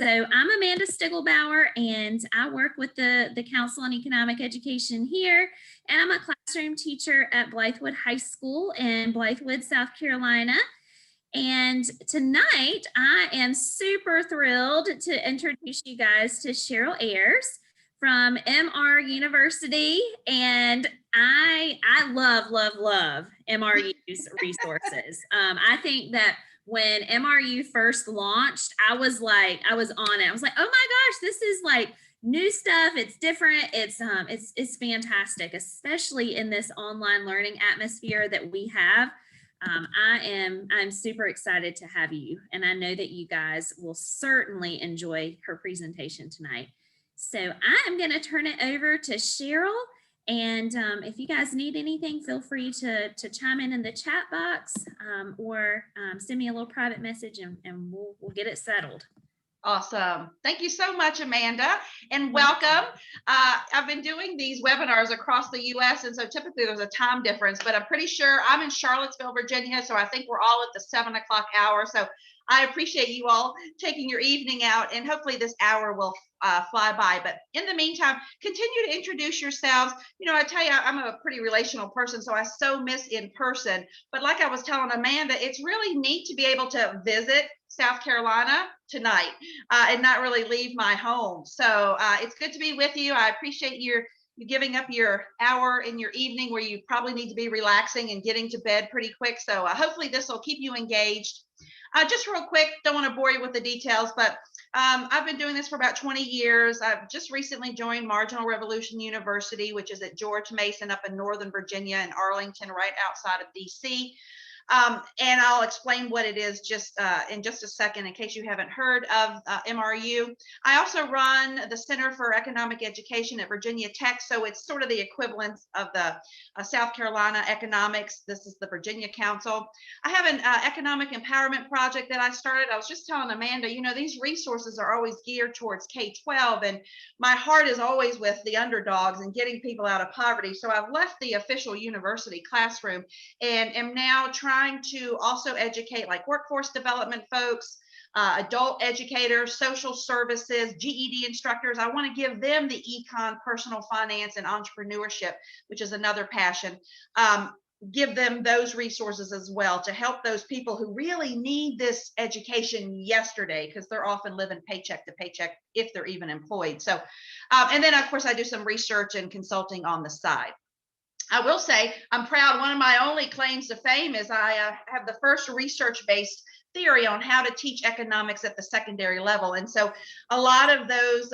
So I'm Amanda Stiglbauer, and I work with the Council on Economic Education here, and I'm a classroom teacher at Blythewood High School in Blythewood, South Carolina. And tonight, I am super thrilled to introduce you guys to Cheryl Ayers from MR University. And I love MRU's resources. I think that when MRU first launched, I was on it. I was like, oh my gosh, this is like new stuff. It's different. It's fantastic, especially in this online learning atmosphere that we have. I'm super excited to have you, and I know that you guys will certainly enjoy her presentation tonight. So I am going to turn it over to Cheryl, and if you guys need anything, feel free to chime in the chat box or send me a little private message, and we'll get it settled. Awesome. Thank you so much, Amanda, and welcome. I've been doing these webinars across the U.S., and so typically there's a time difference, but I'm pretty sure I'm in Charlottesville, Virginia, so I think we're all at the 7 o'clock hour. So I appreciate you all taking your evening out, and hopefully this hour will fly by. But in the meantime, continue to introduce yourselves. You know, I tell you, I'm a pretty relational person, so I so miss in person. But like I was telling Amanda, it's really neat to be able to visit South Carolina tonight and not really leave my home. So it's good to be with you. I appreciate you giving up your hour in your evening where you probably need to be relaxing and getting to bed pretty quick. So hopefully this will keep you engaged. Just real quick, don't want to bore you with the details, but I've been doing this for about 20 years. I've just recently joined Marginal Revolution University, which is at George Mason up in Northern Virginia and Arlington, right outside of DC. And I'll explain what it is just in just a second in case you haven't heard of MRU. I also run the Center for Economic Education at Virginia Tech, so it's sort of the equivalent of the South Carolina Economics. This is the Virginia Council. I have an economic empowerment project that I started. I was just telling Amanda, you know, these resources are always geared towards K-12, and my heart is always with the underdogs and getting people out of poverty. So I've left the official university classroom and am now trying to also educate like workforce development folks, adult educators, social services, GED instructors. I want to give them the econ, personal finance, and entrepreneurship, which is another passion. Give them those resources as well to help those people who really need this education yesterday, because they're often living paycheck to paycheck if they're even employed. So, and then of course I do some research and consulting on the side. I will say I'm proud. One of my only claims to fame is I have the first research-based theory on how to teach economics at the secondary level. And so a lot of those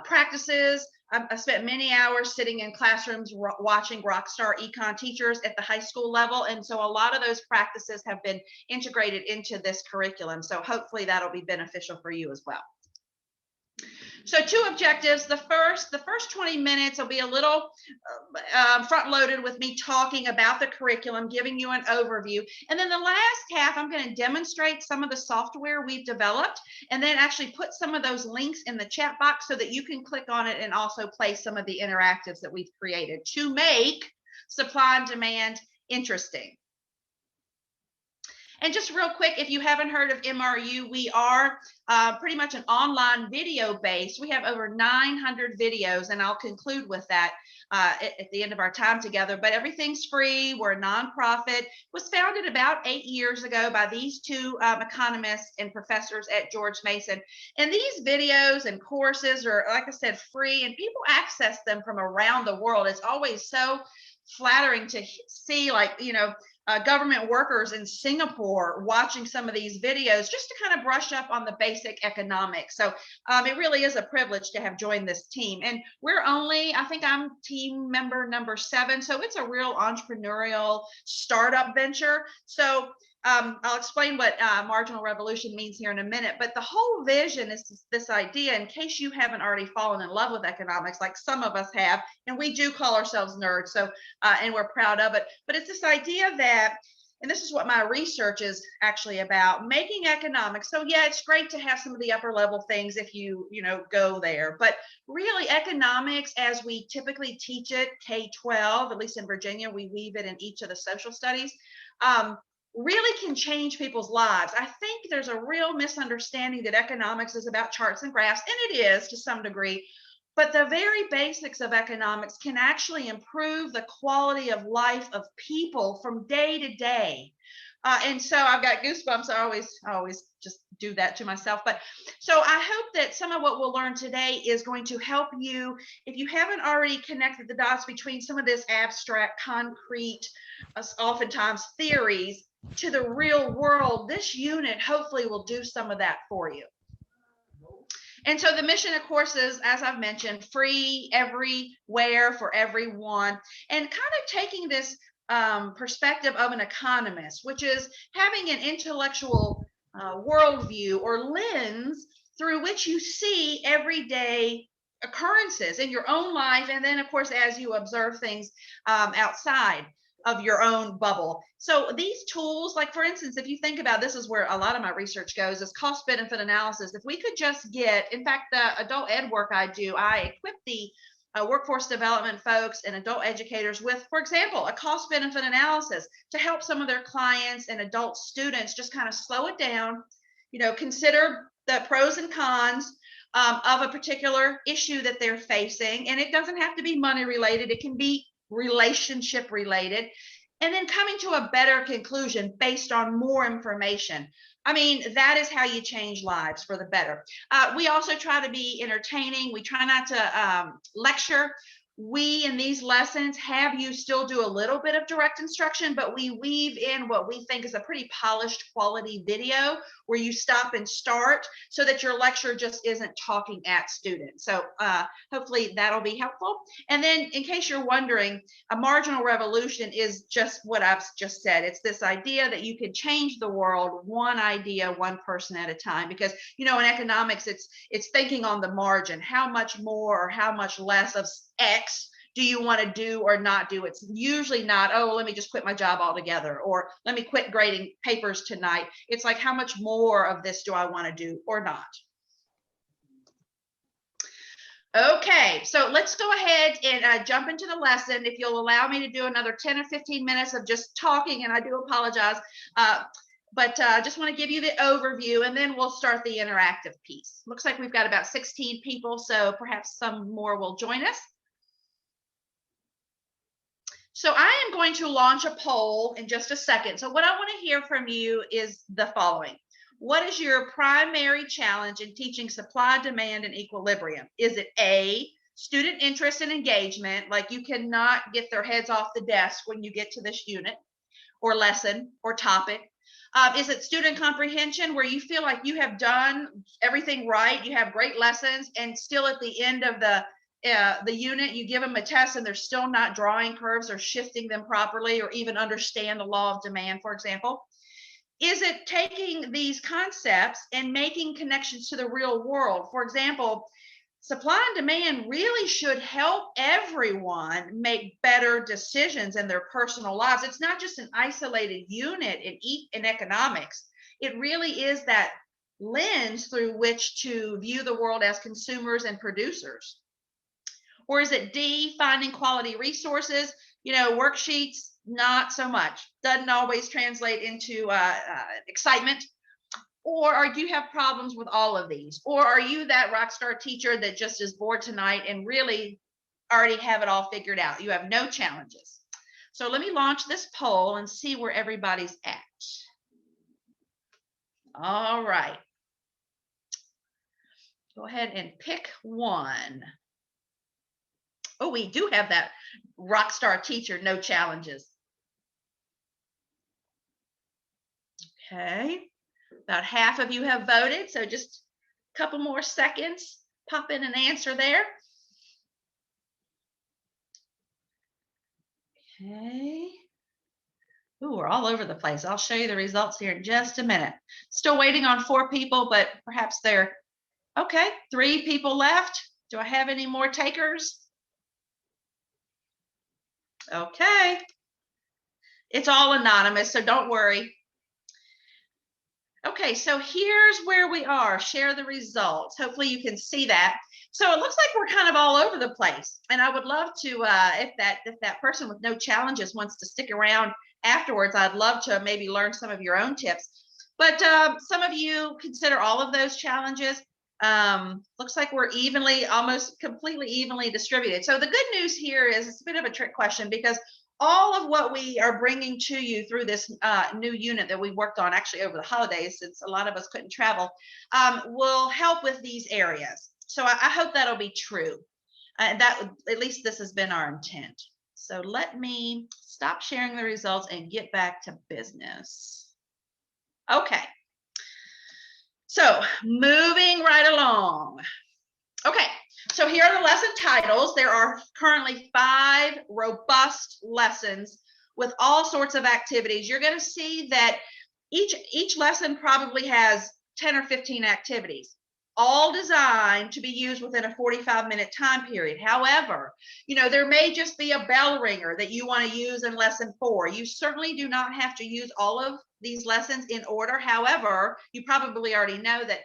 practices, I spent many hours sitting in classrooms watching rockstar econ teachers at the high school level. And so a lot of those practices have been integrated into this curriculum. So hopefully that'll be beneficial for you as well. So 2 objectives. The first 20 minutes will be a little front loaded with me talking about the curriculum, giving you an overview. And then the last half, I'm going to demonstrate some of the software we've developed and then actually put some of those links in the chat box so that you can click on it and also play some of the interactives that we've created to make supply and demand interesting. And just real quick, if you haven't heard of MRU, we are pretty much an online video base. We have over 900 videos, and I'll conclude with that at the end of our time together. But everything's free. We're a nonprofit. It was founded about 8 years ago by these 2 economists and professors at George Mason. And these videos and courses are, like I said, free, and people access them from around the world. It's always so flattering to see, like, you know, government workers in Singapore watching some of these videos just to kind of brush up on the basic economics. So it really is a privilege to have joined this team. And we're only, I think I'm team member number 7. So it's a real entrepreneurial startup venture. So I'll explain what Marginal Revolution means here in a minute, but the whole vision is this idea, in case you haven't already fallen in love with economics, like some of us have, and we do call ourselves nerds, so and we're proud of it, but it's this idea that, and this is what my research is actually about, making economics. So yeah, it's great to have some of the upper level things if you go there, but really economics as we typically teach it, K-12, at least in Virginia, we weave it in each of the social studies. really can change people's lives. I think there's a real misunderstanding that economics is about charts and graphs, and it is to some degree, but the very basics of economics can actually improve the quality of life of people from day to day. And so I've got goosebumps. I always just do that to myself. But so I hope that some of what we'll learn today is going to help you, if you haven't already connected the dots between some of this abstract, concrete, oftentimes theories to the real world. This unit hopefully will do some of that for you. And so the mission, of course, is, as I've mentioned, free everywhere for everyone, and kind of taking this perspective of an economist, which is having an intellectual worldview or lens through which you see everyday occurrences in your own life, and then, of course, as you observe things outside of your own bubble. So these tools, like for instance, if you think about, this is where a lot of my research goes, is cost benefit analysis. If we could just get, in fact, the adult ed work I do, I equip the workforce development folks and adult educators with, for example, a cost benefit analysis to help some of their clients and adult students just kind of slow it down, consider the pros and cons of a particular issue that they're facing. And it doesn't have to be money related. It can be relationship related, and then coming to a better conclusion based on more information. I mean, that is how you change lives for the better. We also try to be entertaining. We try not to lecture. We, in these lessons, have you still do a little bit of direct instruction, but we weave in what we think is a pretty polished quality video where you stop and start so that your lecture just isn't talking at students. So hopefully that'll be helpful. And then, in case you're wondering, a marginal revolution is just what I've just said. It's this idea that you can change the world one idea, one person at a time, because in economics, it's thinking on the margin. How much more or how much less of X do you want to do or not do? It's usually not, oh, let me just quit my job altogether, or let me quit grading papers tonight. It's like, how much more of this do I want to do or not? Okay, so let's go ahead and jump into the lesson. If you'll allow me to do another 10 or 15 minutes of just talking, and I do apologize, but I just want to give you the overview, and then we'll start the interactive piece. Looks like we've got about 16 people, so perhaps some more will join us. So I am going to launch a poll in just a second. So what I want to hear from you is the following. What is your primary challenge in teaching supply, demand, and equilibrium? Is it A, student interest and engagement, like you cannot get their heads off the desk when you get to this unit or lesson or topic? Is it student comprehension, where you feel like you have done everything right, you have great lessons, and still at the end of the unit, you give them a test and they're still not drawing curves or shifting them properly or even understand the law of demand, for example? Is it taking these concepts and making connections to the real world? For example, supply and demand really should help everyone make better decisions in their personal lives. It's not just an isolated unit in economics. It really is that lens through which to view the world as consumers and producers. Or is it D, finding quality resources? Worksheets, not so much. Doesn't always translate into excitement. Or do you have problems with all of these? Or are you that rock star teacher that just is bored tonight and really already have it all figured out? You have no challenges. So let me launch this poll and see where everybody's at. All right. Go ahead and pick one. Oh, we do have that rock star teacher, no challenges. Okay, about half of you have voted, so just a couple more seconds. Pop in an answer there. Okay. Ooh, we're all over the place. I'll show you the results here in just a minute. Still waiting on 4 people, but perhaps they're okay. 3 people left. Do I have any more takers? Okay. It's all anonymous, so don't worry. Okay, so here's where we are. Share the results. Hopefully you can see that. So it looks like we're kind of all over the place. And I would love to, if that person with no challenges wants to stick around afterwards. I'd love to maybe learn some of your own tips. But some of you consider all of those challenges. Looks like we're almost completely evenly distributed. So the good news here is it's a bit of a trick question, because all of what we are bringing to you through this new unit that we worked on actually over the holidays, since a lot of us couldn't travel, will help with these areas. So I hope that'll be true. That at least this has been our intent. So let me stop sharing the results and get back to business. Okay. So moving right along. Okay, so here are the lesson titles. There are currently 5 robust lessons with all sorts of activities. You're going to see that each lesson probably has 10 or 15 activities, all designed to be used within a 45-minute time period. However, there may just be a bell ringer that you want to use in lesson 4. You certainly do not have to use all of these lessons in order. However, you probably already know that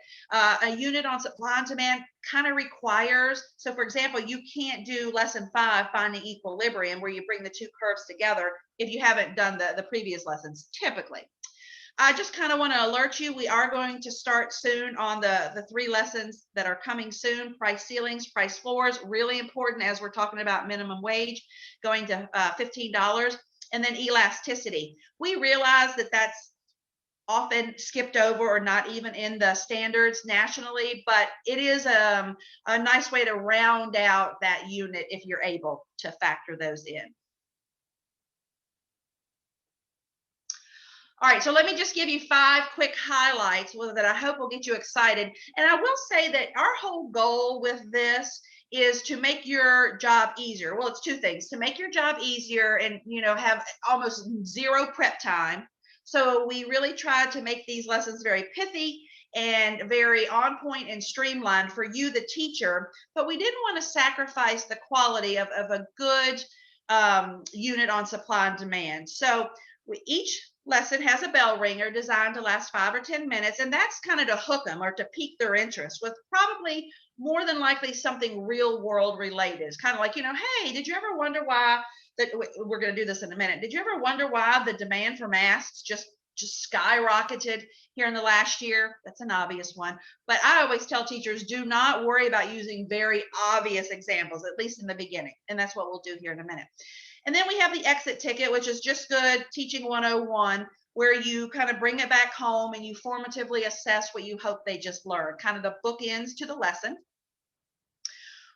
a unit on supply and demand kind of requires, so for example, you can't do lesson 5, finding equilibrium, where you bring the 2 curves together, if you haven't done the previous lessons, typically. I just kind of want to alert you, we are going to start soon on the 3 lessons that are coming soon. Price ceilings, price floors, really important as we're talking about minimum wage going to $15, and then elasticity. We realize that that's often skipped over or not even in the standards nationally, but it is a nice way to round out that unit if you're able to factor those in. All right, so let me just give you 5 quick highlights that I hope will get you excited. And I will say that our whole goal with this is to make your job easier. Well, it's 2 things: to make your job easier and have almost 0 prep time. So we really tried to make these lessons very pithy and very on point and streamlined for you, the teacher. But we didn't want to sacrifice the quality of a good unit on supply and demand. So each lesson has a bell ringer designed to last 5 or 10 minutes, and that's kind of to hook them or to pique their interest with probably more than likely something real world related. It's kind of like, hey, did you ever wonder why that we're going to do this in a minute? Did you ever wonder why the demand for masks just skyrocketed here in the last year? That's an obvious one. But I always tell teachers, do not worry about using very obvious examples, at least in the beginning. And that's what we'll do here in a minute. And then we have the exit ticket, which is just good teaching 101, where you kind of bring it back home and you formatively assess what you hope they just learned, kind of the bookends to the lesson.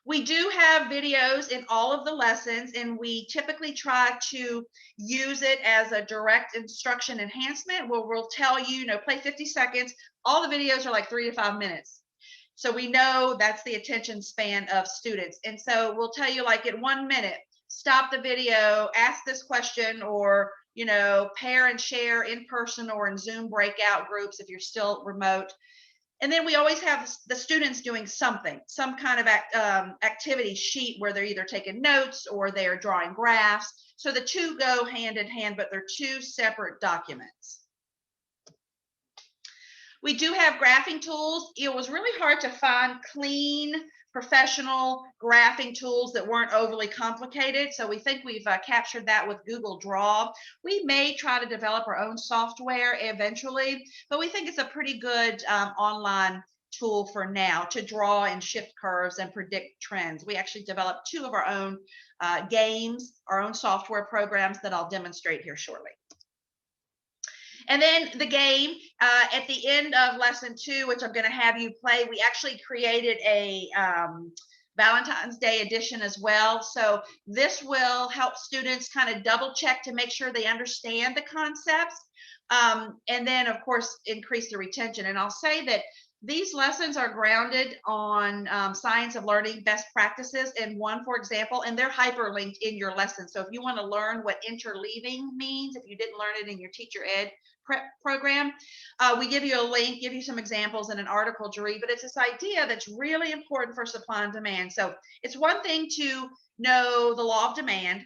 We do have videos in all of the lessons, and we typically try to use it as a direct instruction enhancement, where we'll tell you, play 50 seconds. All the videos are like 3 to 5 minutes. So we know that's the attention span of students. And so we'll tell you, like, at 1 minute, stop the video, ask this question, or, pair and share in person or in Zoom breakout groups if you're still remote. And then we always have the students doing something, some kind of activity sheet where they're either taking notes or they're drawing graphs. So the 2 go hand in hand, but they're 2 separate documents. We do have graphing tools. It was really hard to find clean, professional graphing tools that weren't overly complicated. So we think we've captured that with Google Draw. We may try to develop our own software eventually, but we think it's a pretty good online tool for now to draw and shift curves and predict trends. We actually developed 2 of our own games, our own software programs that I'll demonstrate here shortly. And then the game at the end of lesson 2, which I'm going to have you play, we actually created a Valentine's Day edition as well. So this will help students kind of double check to make sure they understand the concepts. And then, of course, increase the retention. And I'll say that these lessons are grounded on science of learning best practices in one, for example, and they're hyperlinked in your lesson. So if you want to learn what interleaving means, if you didn't learn it in your teacher ed prep program, we give you a link, give you some examples and an article to read, but it's this idea that's really important for supply and demand. So it's one thing to know the law of demand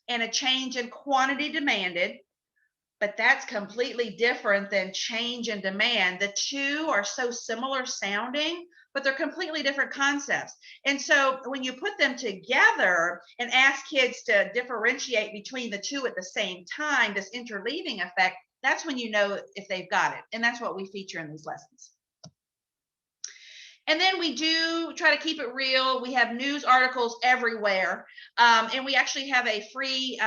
and a change in quantity demanded, but that's completely different than change in demand. The 2 are so similar sounding, but they're completely different concepts. And so when you put them together and ask kids to differentiate between the two at the same time, this interleaving effect, that's when you know if they've got it. And that's what we feature in these lessons. And then we do try to keep it real. We have news articles everywhere. And we actually have a free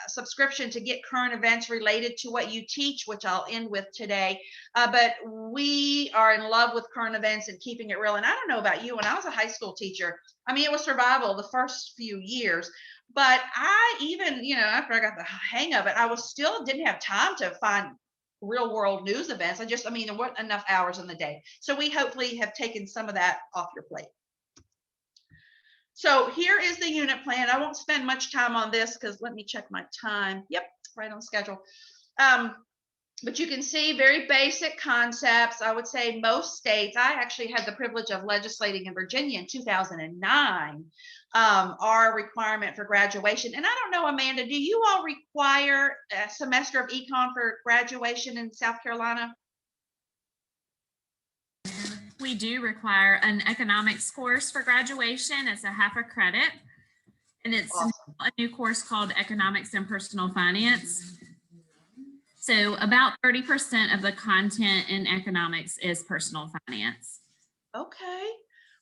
subscription to get current events related to what you teach, which I'll end with today. But we are in love with current events and keeping it real. And I don't know about you, when I was a high school teacher, I mean, it was survival the first few years. But I even, after I got the hang of it, I was still didn't have time to find real world news events. There weren't enough hours in the day. So we hopefully have taken some of that off your plate. So here is the unit plan. I won't spend much time on this because let me check my time. Yep, right on schedule. But you can see very basic concepts. I would say most states, I actually had the privilege of legislating in Virginia in 2009, our requirement for graduation. And I don't know, Amanda, do you all require a semester of econ for graduation in South Carolina? We do require an economics course for graduation. It's a half a credit. And it's awesome. A new course called Economics and Personal Finance. So about 30% of the content in economics is personal finance. Okay,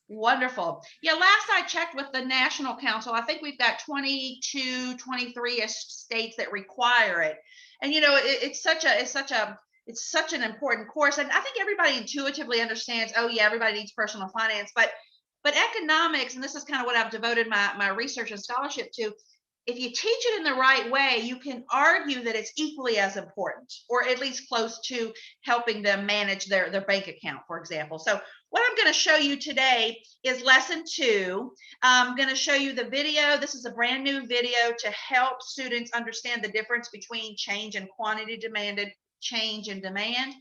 wonderful. Yeah, last I checked with the National Council, I think we've got 22, 23-ish states that require it. And it's such an important course. And I think everybody intuitively understands, oh yeah, everybody needs personal finance, but economics, and this is kind of what I've devoted my research and scholarship to, if you teach it in the right way, you can argue that it's equally as important, or at least close to helping them manage their bank account, for example. So what I'm going to show you today is lesson 2. I'm going to show you the video. This is a brand new video to help students understand the difference between change and quantity demanded, change and demand.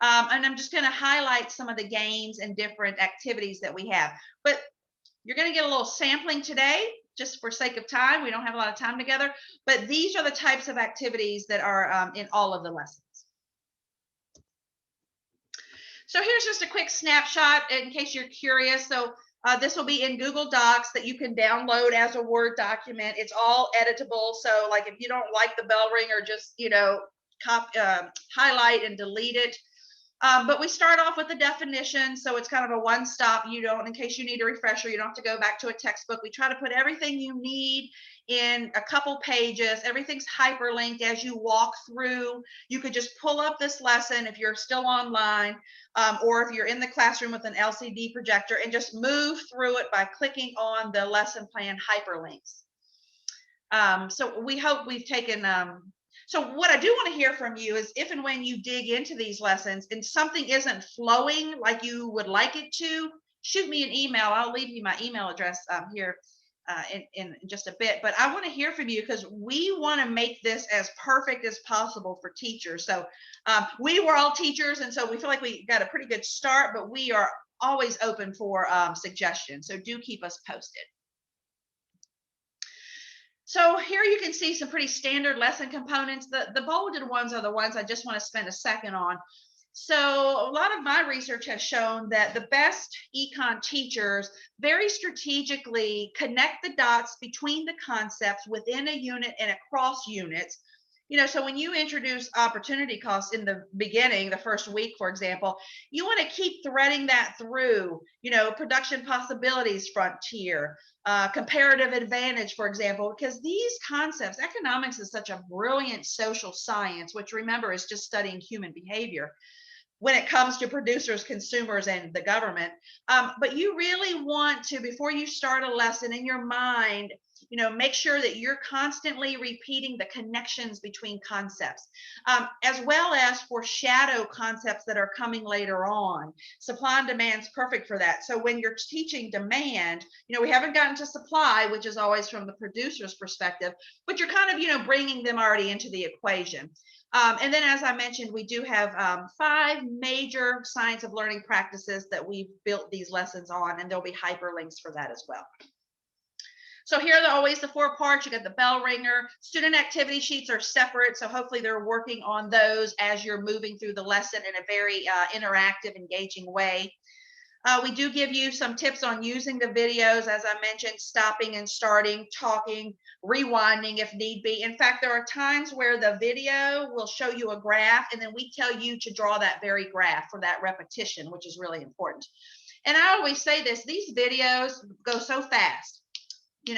And I'm just going to highlight some of the games and different activities that we have. But you're going to get a little sampling today, just for sake of time. We don't have a lot of time together, but these are the types of activities that are in all of the lessons. So here's just a quick snapshot in case you're curious. So this will be in Google Docs that you can download as a Word document. It's all editable. So like if you don't like the bell ring, or just, highlight and delete it. But we start off with the definition, so it's kind of a one-stop. In case you need a refresher, you don't have to go back to a textbook. We try to put everything you need in a couple pages. Everything's hyperlinked as you walk through. You could just pull up this lesson if you're still online, or if you're in the classroom with an LCD projector, and just move through it by clicking on the lesson plan hyperlinks. So we hope we've taken So what I do want to hear from you is if and when you dig into these lessons and something isn't flowing like you would like it to, shoot me an email. I'll leave you my email address here in just a bit. But I want to hear from you because we want to make this as perfect as possible for teachers. So we were all teachers, and so we feel like we got a pretty good start, but we are always open for suggestions. So do keep us posted. So here you can see some pretty standard lesson components. The bolded ones are the ones I just want to spend a second on. So a lot of my research has shown that the best econ teachers very strategically connect the dots between the concepts within a unit and across units. So when you introduce opportunity costs in the beginning, the first week, for example, you want to keep threading that through, production possibilities frontier, comparative advantage, for example, because these concepts, economics is such a brilliant social science, which remember is just studying human behavior when it comes to producers, consumers, and the government. But you really want to, before you start a lesson in your mind, make sure that you're constantly repeating the connections between concepts, as well as foreshadow concepts that are coming later on. Supply and demand's perfect for that. So when you're teaching demand, we haven't gotten to supply, which is always from the producer's perspective, but you're kind of, bringing them already into the equation. And then, as I mentioned, we do have 5 major science of learning practices that we've built these lessons on, and there'll be hyperlinks for that as well. So here are always the 4 parts. You got the bell ringer. Student activity sheets are separate, so hopefully they're working on those as you're moving through the lesson in a very interactive, engaging way. We do give you some tips on using the videos, as I mentioned, stopping and starting, talking, rewinding if need be. In fact, there are times where the video will show you a graph, and then we tell you to draw that very graph for that repetition, which is really important. And I always say this, these videos go so fast, and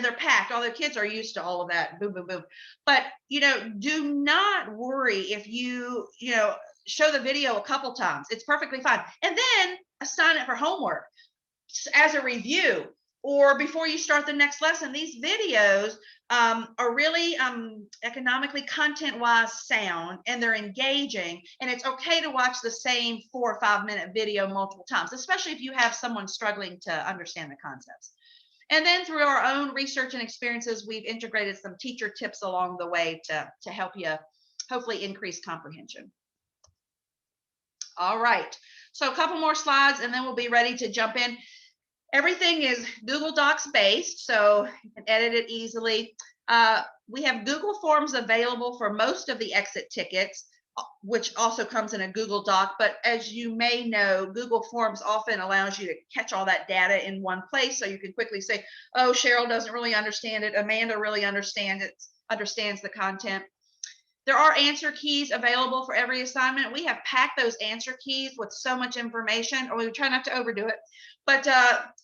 they're packed. All the kids are used to all of that, boom, boom, boom. But, do not worry if you show the video a couple times. It's perfectly fine. And then assign it for homework as a review, or before you start the next lesson. These videos are really economically, content-wise sound, and they're engaging, and it's okay to watch the same 4 or 5 minute video multiple times, especially if you have someone struggling to understand the concepts. And then through our own research and experiences, we've integrated some teacher tips along the way to help you hopefully increase comprehension. All right, so a couple more slides and then we'll be ready to jump in. Everything is Google Docs based, so you can edit it easily. We have Google Forms available for most of the exit tickets, which also comes in a Google Doc. But as you may know, Google Forms often allows you to catch all that data in one place, so you can quickly say, oh, Cheryl doesn't really understand it. Amanda really understands the content. There are answer keys available for every assignment. We have packed those answer keys with so much information, or we try not to overdo it. But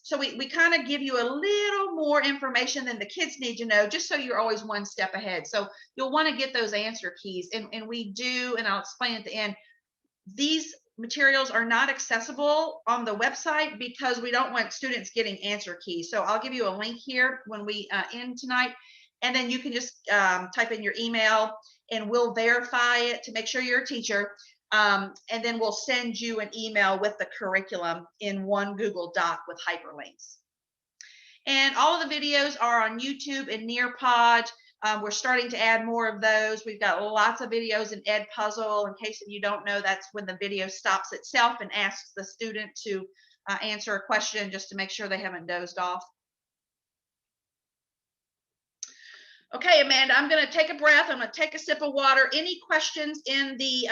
so we kind of give you a little more information than the kids need to know, just so you're always one step ahead. So you'll want to get those answer keys. And we do, and I'll explain at the end, these materials are not accessible on the website because we don't want students getting answer keys. So I'll give you a link here when we end tonight. And then you can just type in your email and we'll verify it to make sure you're a teacher. And then we'll send you an email with the curriculum in one Google Doc with hyperlinks. And all of the videos are on YouTube and Nearpod. We're starting to add more of those. We've got lots of videos in Edpuzzle. In case you don't know, that's when the video stops itself and asks the student to answer a question just to make sure they haven't dozed off. Okay, Amanda, I'm going to take a breath. I'm going to take a sip of water. Any questions in the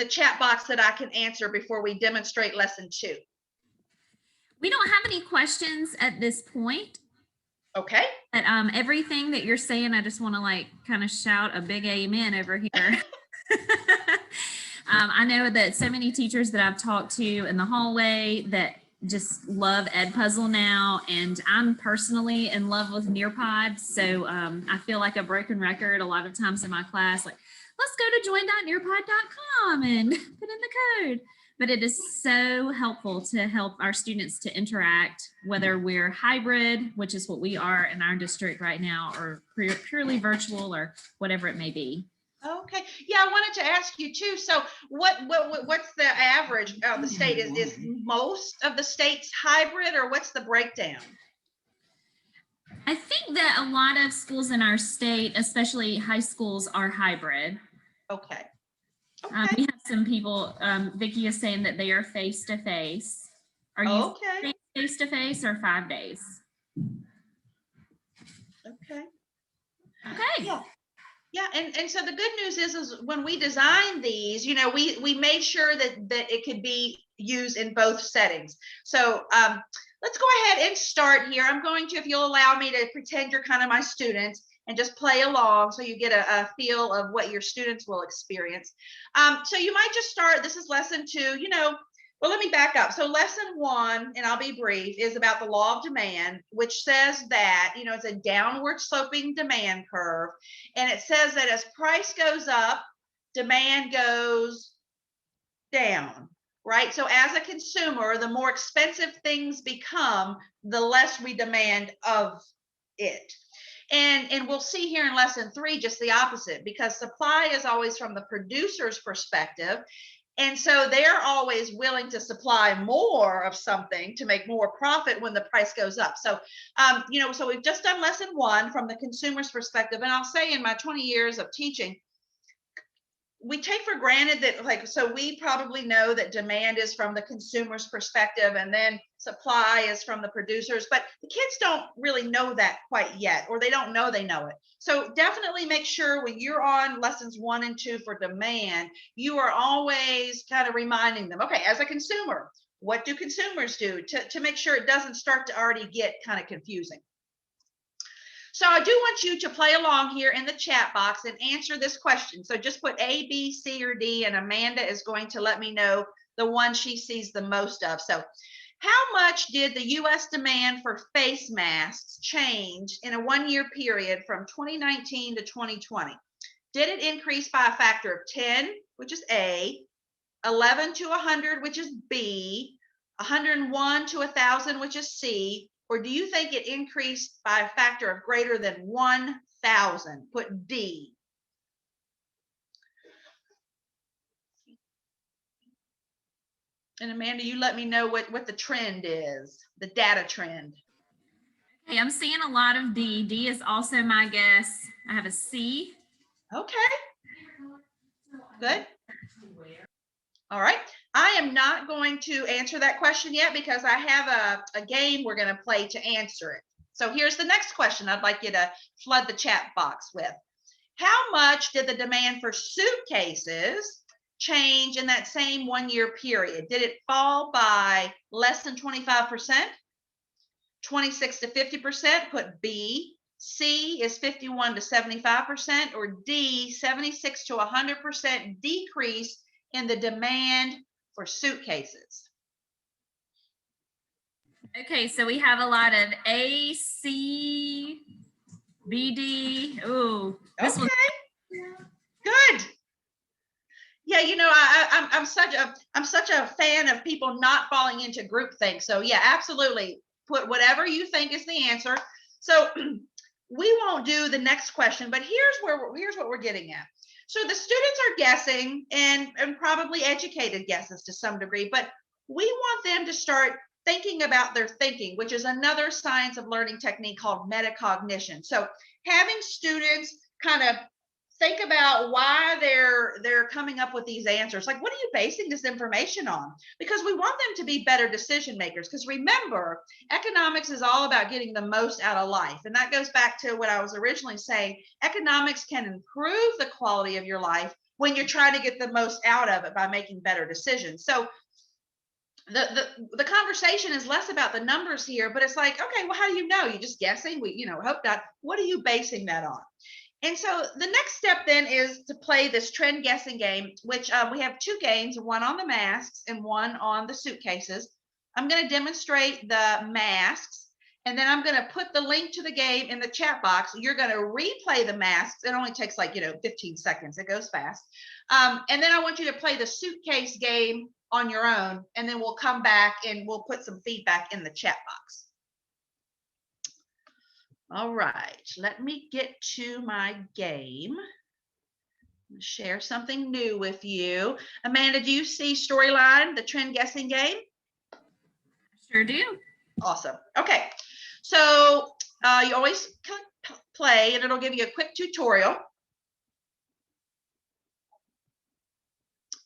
chat box that I can answer before we demonstrate lesson 2? We don't have any questions at this point. Okay. But everything that you're saying, I just want to kind of shout a big amen over here. I know that so many teachers that I've talked to in the hallway that just love Edpuzzle now, and I'm personally in love with Nearpod, so I feel like a broken record a lot of times in my class, like, let's go to join.nearpod.com and put in the code. But it is so helpful to help our students to interact, whether we're hybrid, which is what we are in our district right now, or purely virtual, or whatever it may be. Okay. Yeah, I wanted to ask you too. So what's the average of the state? Is most of the states hybrid, or what's the breakdown? I think that a lot of schools in our state, especially high schools, are hybrid. Okay. We have some people, Vicki is saying that they are face-to-face. Are you face-to-face or 5 days? Okay. Okay. Yeah. Yeah, and so the good news is when we designed these, we made sure that it could be used in both settings. So let's go ahead and start here. I'm going to, if you'll allow me to pretend you're kind of my students and just play along so you get a feel of what your students will experience. So you might just start, this is lesson 2, well, let me back up. So lesson 1, and I'll be brief, is about the law of demand, which says that, it's a downward sloping demand curve. And it says that as price goes up, demand goes down, right? So as a consumer, the more expensive things become, the less we demand of it. And we'll see here in lesson 3 just the opposite, because supply is always from the producer's perspective. And so they're always willing to supply more of something to make more profit when the price goes up. So, so we've just done lesson 1 from the consumer's perspective. And I'll say in my 20 years of teaching, we take for granted that, so we probably know that demand is from the consumer's perspective and then supply is from the producers, but the kids don't really know that quite yet, or they don't know they know it. So definitely make sure when you're on lessons 1 and 2 for demand, you are always kind of reminding them, okay, as a consumer, what do consumers do to make sure it doesn't start to already get kind of confusing. So I do want you to play along here in the chat box and answer this question. So just put A, B, C, or D, and Amanda is going to let me know the one she sees the most of. So how much did the US demand for face masks change in a one-year period from 2019 to 2020? Did it increase by a factor of 10, which is A, 11 to 100, which is B, 101 to 1,000, which is C, or do you think it increased by a factor of greater than 1,000? Put D. And Amanda, you let me know what the trend is, the data trend. Okay, I'm seeing a lot of D. D is also my guess. I have a C. Okay. Good. All right. I am not going to answer that question yet because I have a game we're going to play to answer it. So here's the next question I'd like you to flood the chat box with. How much did the demand for suitcases change in that same one-year period? Did it fall by less than 25%, 26 to 50%? Put B. C is 51 to 75%, or D, 76 to 100% decrease in the demand for suitcases. Okay, so we have a lot of A, C, B, D. Oh, this Okay. was Good. Yeah, you know, I'm such a fan of people not falling into groupthink. So yeah, absolutely. Put whatever you think is the answer. So we won't do the next question, but here's what we're getting at. So the students are guessing and probably educated guesses to some degree, but we want them to start thinking about their thinking, which is another science of learning technique called metacognition. So having students kind of think about why they're coming up with these answers. Like, what are you basing this information on? Because we want them to be better decision makers. Because remember, economics is all about getting the most out of life. And that goes back to what I was originally saying. Economics can improve the quality of your life when you're trying to get the most out of it by making better decisions. So the conversation is less about the numbers here, but it's like, okay, well, how do you know? You're just guessing. We, hope not. What are you basing that on? And so the next step then is to play this trend guessing game, which we have two games, one on the masks and one on the suitcases. I'm going to demonstrate the masks, and then I'm going to put the link to the game in the chat box. You're going to replay the masks. It only takes 15 seconds. It goes fast. And then I want you to play the suitcase game on your own, and then we'll come back and we'll put some feedback in the chat box. All right, let me get to my game. Share something new with you. Amanda, do you see Storyline, the trend guessing game? Sure do. Awesome. Okay, so you always play and it'll give you a quick tutorial.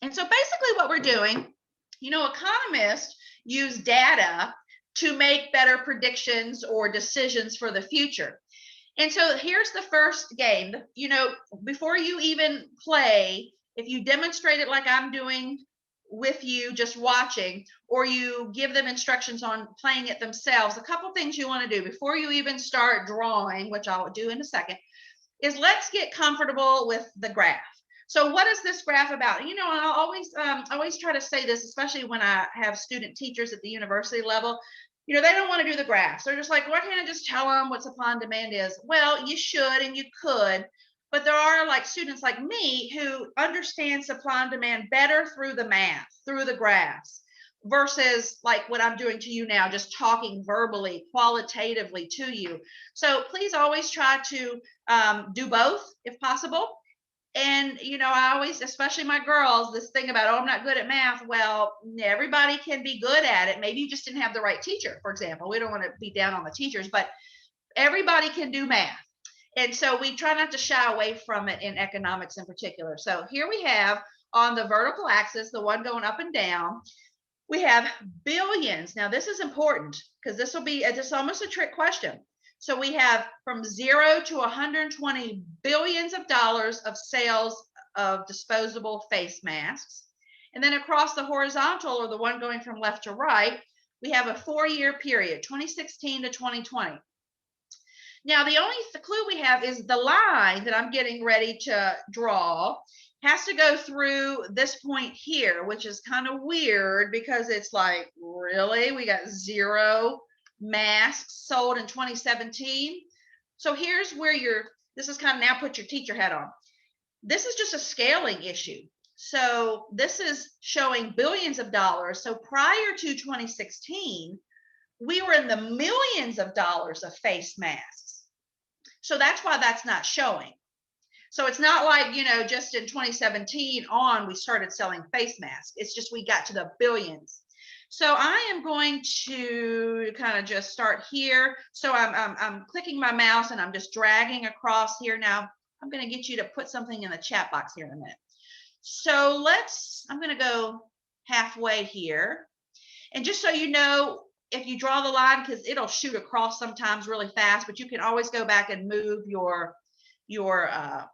And so basically what we're doing, economists use data to make better predictions or decisions for the future. And so here's the first game. Before you even play, if you demonstrate it like I'm doing with you, just watching, or you give them instructions on playing it themselves, a couple things you want to do before you even start drawing, which I'll do in a second, is let's get comfortable with the graph. So what is this graph about? I always try to say this, especially when I have student teachers at the university level. They don't want to do the graphs. They're just like, why can't I just tell them what supply and demand is? Well, you should and you could, but there are students like me who understand supply and demand better through the math, through the graphs, versus like what I'm doing to you now, just talking verbally, qualitatively to you. So please always try to do both if possible. And, I always, especially my girls, this thing about, oh, I'm not good at math. Well, everybody can be good at it. Maybe you just didn't have the right teacher, for example. We don't want to be down on the teachers, but everybody can do math. And so we try not to shy away from it in economics in particular. So here we have on the vertical axis, the one going up and down, we have billions. Now, this is important because this will be just almost a trick question. So we have from 0 to 120 billions of dollars of sales of disposable face masks. And then across the horizontal, or the one going from left to right, we have a 4-year period, 2016 to 2020. Now, the only clue we have is the line that I'm getting ready to draw has to go through this point here, which is kind of weird because it's like, really? We got 0 masks sold in 2017. So here's where this is kind of now put your teacher hat on. This is just a scaling issue. So this is showing billions of dollars. So prior to 2016, we were in the millions of dollars of face masks. So that's why that's not showing. So it's not like, just in 2017 on, we started selling face masks. It's just we got to the billions. So I am going to kind of just start here. So I'm clicking my mouse and I'm just dragging across here. Now I'm going to get you to put something in the chat box here in a minute. So I'm going to go halfway here. And just so you know, if you draw the line, because it'll shoot across sometimes really fast, but you can always go back and move your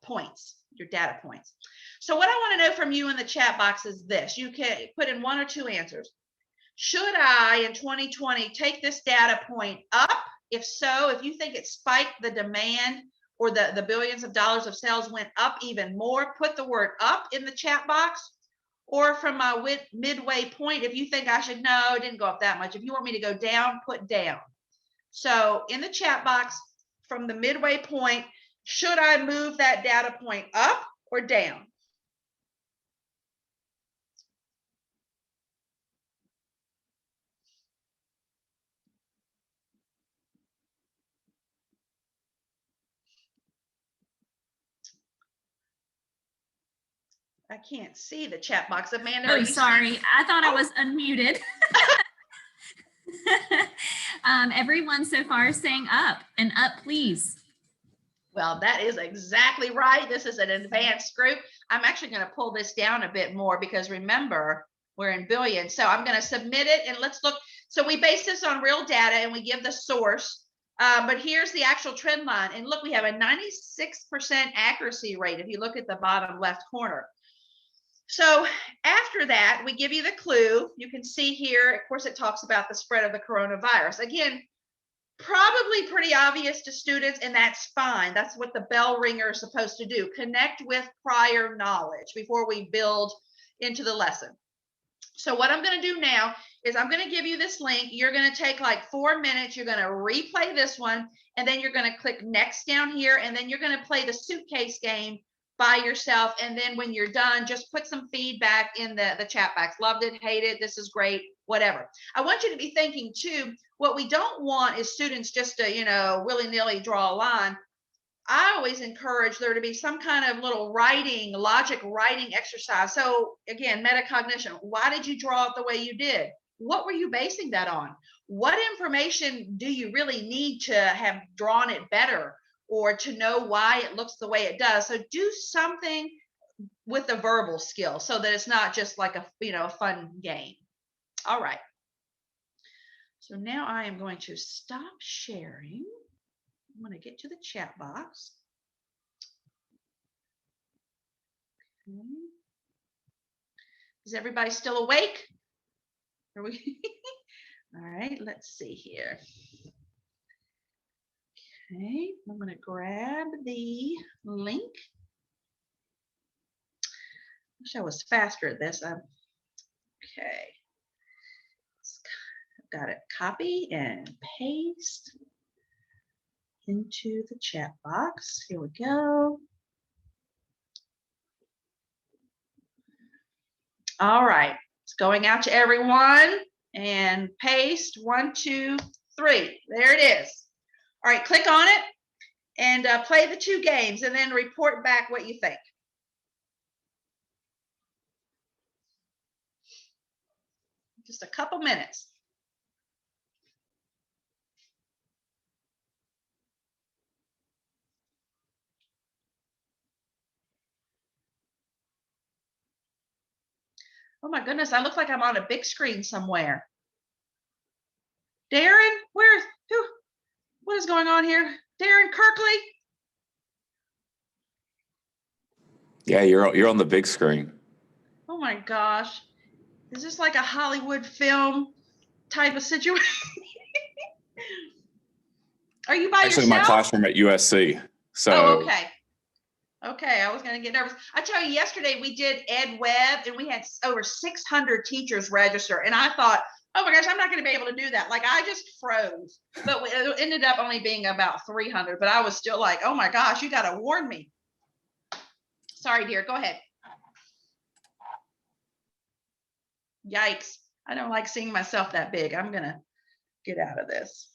points, your data points. So what I want to know from you in the chat box is this. You can put in 1 or 2 answers. Should I, in 2020, take this data point up? If so, if you think it spiked the demand or the billions of dollars of sales went up even more, put the word up in the chat box. Or from my midway point, if you think I should, no, it didn't go up that much. If you want me to go down, put down. So in the chat box, from the midway point, should I move that data point up or down? I can't see the chat box. Amanda, Oh, sorry. I thought I was unmuted. Everyone so far is saying up and up, please. Well, that is exactly right. This is an advanced group. I'm actually going to pull this down a bit more because remember, we're in billions. So I'm going to submit it and let's look. So we base this on real data and we give the source. But here's the actual trend line. And look, we have a 96% accuracy rate if you look at the bottom left corner. So after that, we give you the clue. You can see here, of course, it talks about the spread of the coronavirus. Again, probably pretty obvious to students, and that's fine. That's what the bell ringer is supposed to do. Connect with prior knowledge before we build into the lesson. So what I'm going to do now is I'm going to give you this link. You're going to take like 4 minutes. You're going to replay this one, and then you're going to click next down here, and then you're going to play the suitcase game by yourself. And then when you're done, just put some feedback in the chat box. Loved it, hated it, this is great, whatever. I want you to be thinking too, what we don't want is students just to, willy-nilly draw a line. I always encourage there to be some kind of little logic writing exercise. So again, metacognition. Why did you draw it the way you did? What were you basing that on? What information do you really need to have drawn it better or to know why it looks the way it does? So do something with the verbal skill so that it's not just like a fun game. All right. So now I am going to stop sharing. I'm going to get to the chat box. Okay. Is everybody still awake? Are we? All right, let's see here. Okay, I'm going to grab the link. Wish I was faster at this. Okay. Got it. Copy and paste into the chat box. Here we go. All right, it's going out to everyone and paste 1, 2, 3. There it is. All right, click on it and play the 2 games and then report back what you think. Just a couple minutes. Oh my goodness, I look like I'm on a big screen somewhere. Darren, what is going on here? Darren Kirkley? Yeah, you're on the big screen. Oh my gosh. Is this like a Hollywood film type of situation? Are you by Actually, yourself? my classroom at USC. So. Oh, okay. Okay, I was going to get nervous. I tell you, yesterday we did Ed Web and we had over 600 teachers register. And I thought, oh my gosh, I'm not going to be able to do that. Like I just froze. But it ended up only being about 300. But I was still like, oh my gosh, you got to warn me. Sorry, dear. Go ahead. Yikes. I don't like seeing myself that big. I'm going to get out of this.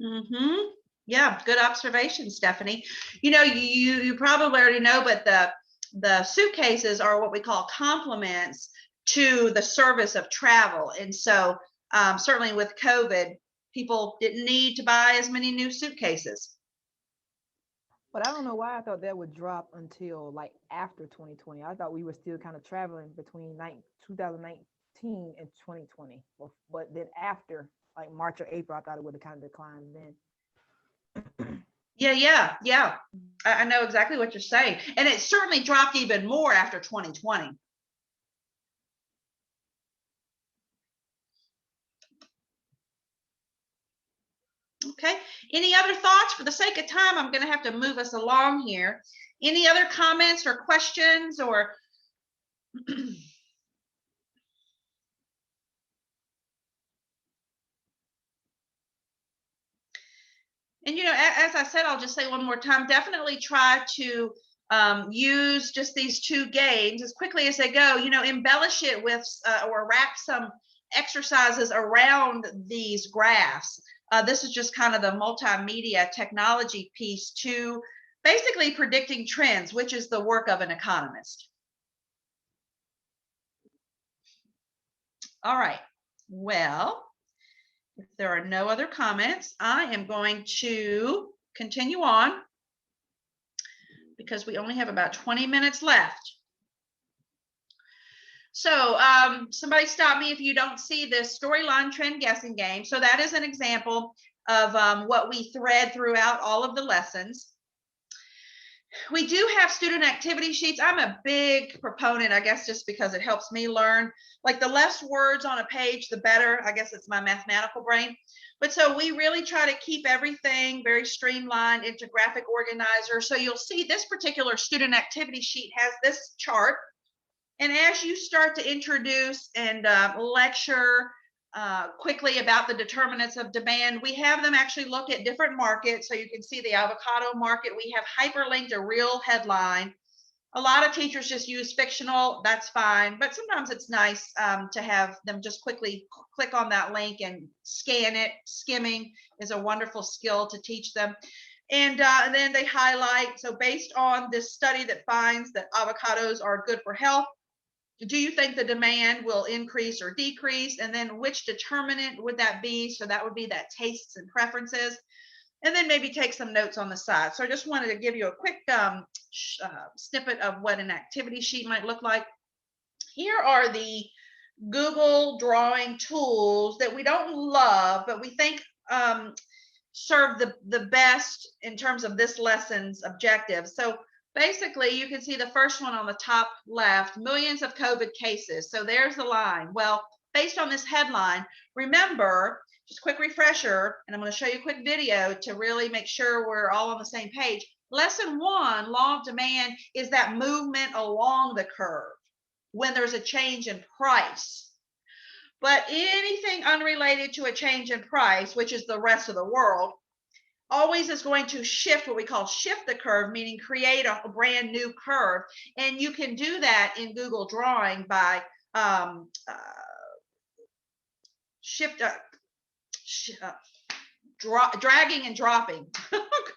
Mm-hmm. Yeah, good observation, Stephanie. You know, you probably already know, but the suitcases are what we call complements to the service of travel. And so certainly with COVID, people didn't need to buy as many new suitcases. But I don't know why I thought that would drop until like after 2020. I thought we were still kind of traveling between 2019 and 2020. But then after like March or April, I thought it would have kind of declined then. Yeah. I know exactly what you're saying. And it certainly dropped even more after 2020. Okay, any other thoughts? For the sake of time, I'm going to have to move us along here. Any other comments or questions or and you know, as I said, I'll just say one more time, definitely try to use just these two games as quickly as they go, you know, embellish it with or wrap some exercises around these graphs. This is just kind of the multimedia technology piece to basically predicting trends, which is the work of an economist. All right, well, if there are no other comments, I am going to continue on because we only have about 20 minutes left. So somebody stop me if you don't see this storyline trend guessing game. So that is an example of what we thread throughout all of the lessons. We do have student activity sheets. I'm a big proponent, I guess, just because it helps me learn. Like the less words on a page, the better. I guess it's my mathematical brain. But so we really try to keep everything very streamlined into graphic organizer. So you'll see this particular student activity sheet has this chart. And as you start to introduce and lecture quickly about the determinants of demand, we have them actually look at different markets. So you can see the avocado market. We have hyperlinked a real headline. A lot of teachers just use fictional. That's fine. But sometimes it's nice to have them just quickly click on that link and scan it. Skimming is a wonderful skill to teach them. And then they highlight, so based on this study that finds that avocados are good for health, do you think the demand will increase or decrease? And then which determinant would that be? So that would be that tastes and preferences. And then maybe take some notes on the side. So I just wanted to give you a quick snippet of what an activity sheet might look like. Here are the Google drawing tools that we don't love, but we think serve the best in terms of this lesson's objectives. So basically, you can see the first one on the top left, millions of COVID cases. So there's the line. Well, based on this headline, remember, just quick refresher, and I'm going to show you a quick video to really make sure we're all on the same page. Lesson 1, law of demand, is that movement along the curve when there's a change in price. But anything unrelated to a change in price, which is the rest of the world, always is going to shift, what we call shift the curve, meaning create a brand new curve. And you can do that in Google Drawing by dragging and dropping.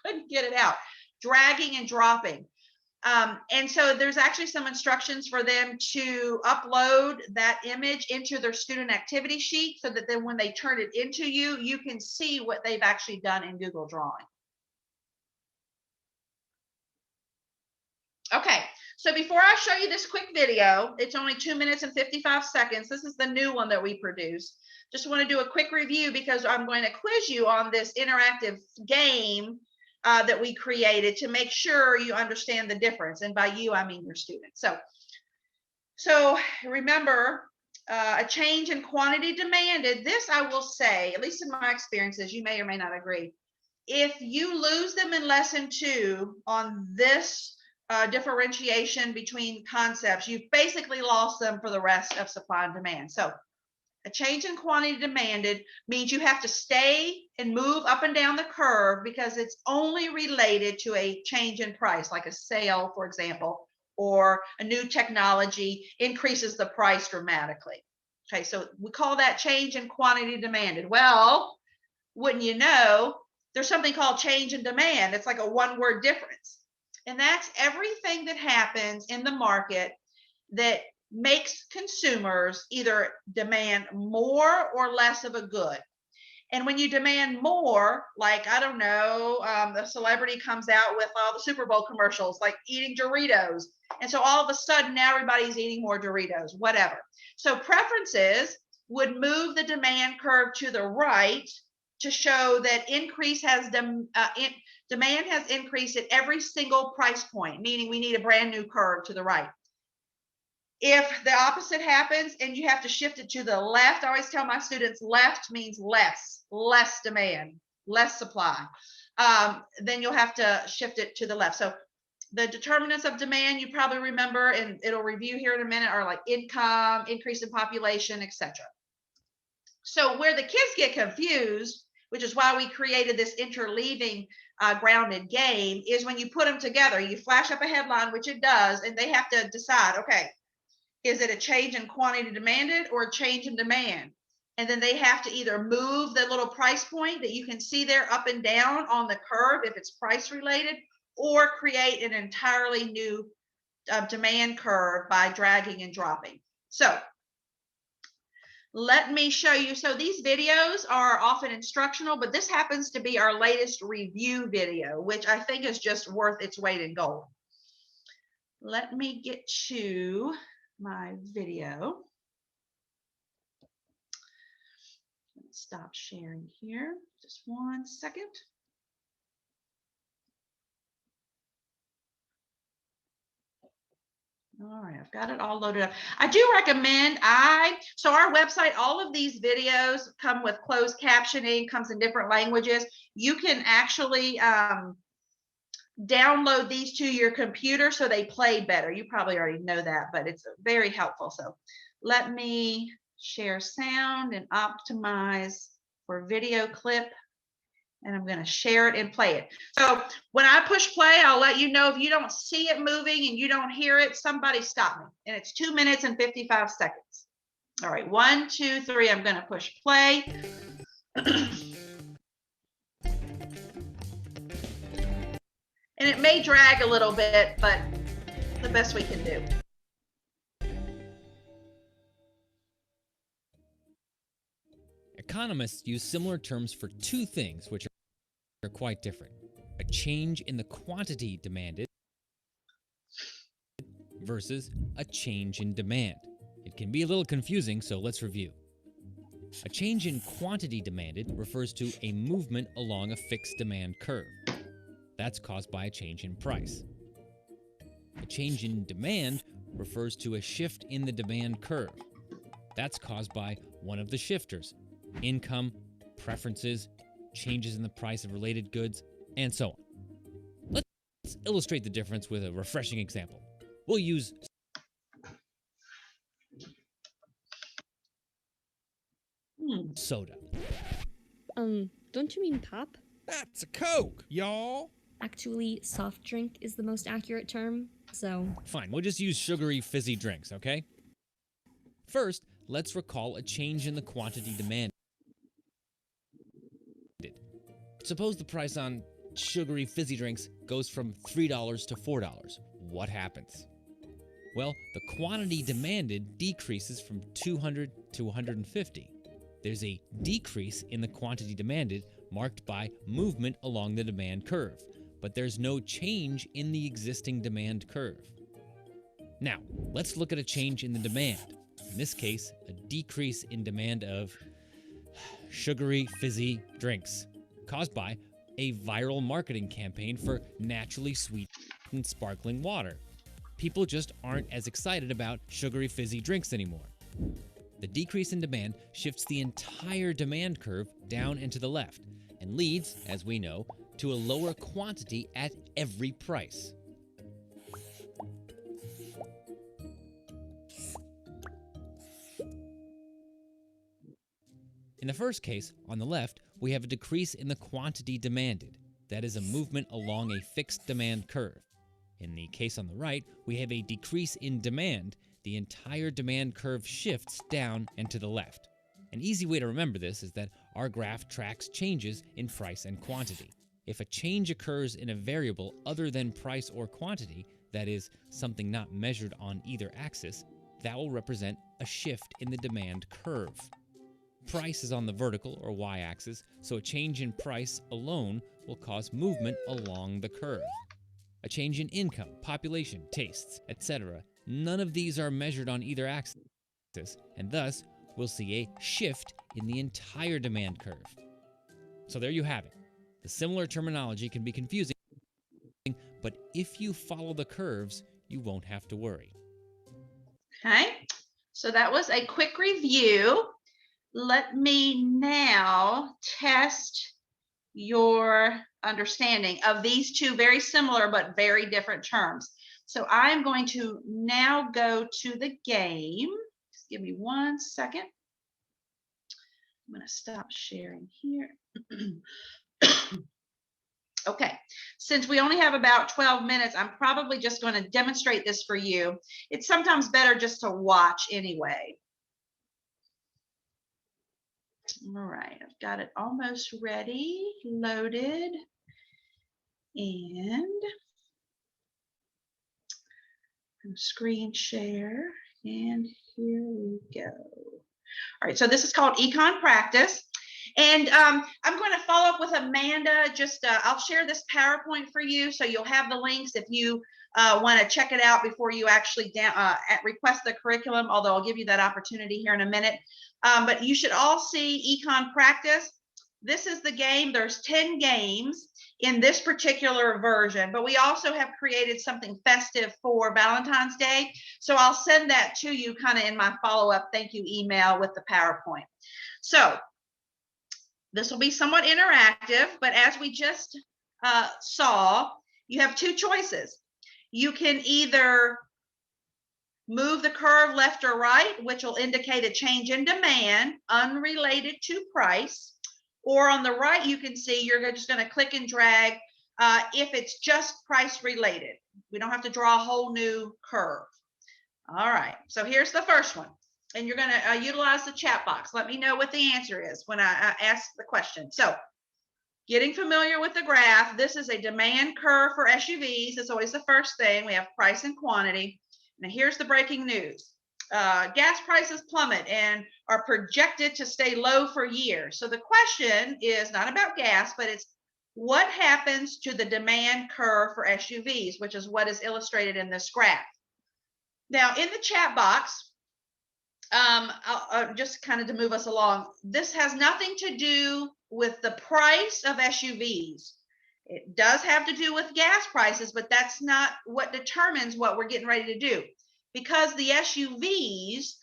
Couldn't get it out. Dragging and dropping. And so there's actually some instructions for them to upload that image into their student activity sheet so that then when they turn it into you, you can see what they've actually done in Google Drawing. Okay, so before I show you this quick video, it's only 2 minutes and 55 seconds. This is the new one that we produced. Just want to do a quick review because I'm going to quiz you on this interactive game that we created to make sure you understand the difference. And by you, I mean your students. So remember, a change in quantity demanded. This I will say, at least in my experiences, you may or may not agree. If you lose them in lesson 2 on this differentiation between concepts, you've basically lost them for the rest of supply and demand. So a change in quantity demanded means you have to stay and move up and down the curve because it's only related to a change in price, like a sale, for example, or a new technology increases the price dramatically. Okay, so we call that change in quantity demanded. Well, wouldn't you know, there's something called change in demand. It's like a one-word difference. And that's everything that happens in the market that makes consumers either demand more or less of a good. And when you demand more, like, I don't know, the celebrity comes out with all the Super Bowl commercials, like eating Doritos. And so all of a sudden now everybody's eating more Doritos, whatever. So preferences would move the demand curve to the right to show that demand has increased at every single price point, meaning we need a brand new curve to the right. If the opposite happens and you have to shift it to the left, I always tell my students left means less demand, less supply. Then you'll have to shift it to the left. So the determinants of demand, you probably remember, and it'll review here in a minute, are like income, increase in population, etc. So where the kids get confused, which is why we created this interleaving grounded game, is when you put them together, you flash up a headline, which it does, and they have to decide, okay, is it a change in quantity demanded or a change in demand? And then they have to either move the little price point that you can see there up and down on the curve if it's price related, or create an entirely new demand curve by dragging and dropping. So let me show you. So these videos are often instructional, but this happens to be our latest review video, which I think is just worth its weight in gold. Let me get to my video. Stop sharing here. Just 1 second. All right, I've got it all loaded up. I do recommend so our website, all of these videos come with closed captioning, comes in different languages. You can actually download these to your computer so they play better. You probably already know that, but it's very helpful. So let me share sound and optimize for video clip. And I'm going to share it and play it. So when I push play, I'll let you know if you don't see it moving and you don't hear it, somebody stop me. And it's 2 minutes and 55 seconds. All right, 1, 2, 3. I'm going to push play. And it may drag a little bit, but the best we can do. Economists use similar terms for two things which are quite different. A change in the quantity demanded versus a change in demand. It can be a little confusing, so let's review. A change in quantity demanded refers to a movement along a fixed demand curve. That's caused by a change in price. A change in demand refers to a shift in the demand curve. That's caused by one of the shifters: income, preferences, changes in the price of related goods, and so on. Let's illustrate the difference with a refreshing example. We'll use soda. Don't you mean pop? That's a Coke, y'all. Actually, soft drink is the most accurate term, so... Fine, we'll just use sugary, fizzy drinks, okay? First, let's recall a change in the quantity demanded. Suppose the price on sugary, fizzy drinks goes from $3 to $4. What happens? Well, the quantity demanded decreases from 200 to 150. There's a decrease in the quantity demanded marked by movement along the demand curve, but there's no change in the existing demand curve. Now, let's look at a change in the demand. In this case, a decrease in demand of sugary, fizzy drinks caused by a viral marketing campaign for naturally sweetened sparkling water. People just aren't as excited about sugary, fizzy drinks anymore. The decrease in demand shifts the entire demand curve down and to the left and leads, as we know, to a lower quantity at every price. In the first case, on the left, we have a decrease in the quantity demanded. That is a movement along a fixed demand curve. In the case on the right, we have a decrease in demand. The entire demand curve shifts down and to the left. An easy way to remember this is that our graph tracks changes in price and quantity. If a change occurs in a variable other than price or quantity, that is, something not measured on either axis, that will represent a shift in the demand curve. Price is on the vertical or y-axis, so a change in price alone will cause movement along the curve. A change in income, population, tastes, etc. None of these are measured on either axis, and thus we'll see a shift in the entire demand curve. So there you have it. The similar terminology can be confusing, but if you follow the curves, you won't have to worry. Okay, so that was a quick review. Let me now test your understanding of these two very similar but very different terms. So I'm going to now go to the game. Just give me 1 second. I'm going to stop sharing here. Okay, since we only have about 12 minutes, I'm probably just going to demonstrate this for you. It's sometimes better just to watch anyway. All right, I've got it almost ready, loaded, and screen share, and here we go. All right, so this is called Econ Practice, and I'm going to follow up with Amanda. I'll share this PowerPoint for you, so you'll have the links if you want to check it out before you actually request the curriculum, although I'll give you that opportunity here in a minute. But you should all see Econ Practice. This is the game. There's 10 games in this particular version, but we also have created something festive for Valentine's Day. So I'll send that to you kind of in my follow-up thank you email with the PowerPoint. So this will be somewhat interactive, but as we just saw, you have two choices. You can either move the curve left or right, which will indicate a change in demand unrelated to price. Or on the right, you can see you're just going to click and drag if it's just price related. We don't have to draw a whole new curve. All right, so here's the first one. And you're going to utilize the chat box. Let me know what the answer is when I ask the question. So getting familiar with the graph, this is a demand curve for SUVs. That's always the first thing. We have price and quantity. Now here's the breaking news. Gas prices plummet and are projected to stay low for years. So the question is not about gas, but it's what happens to the demand curve for SUVs, which is what is illustrated in this graph. Now in the chat box, just kind of to move us along, this has nothing to do with the price of SUVs. It does have to do with gas prices, but that's not what determines what we're getting ready to do. Because the SUVs,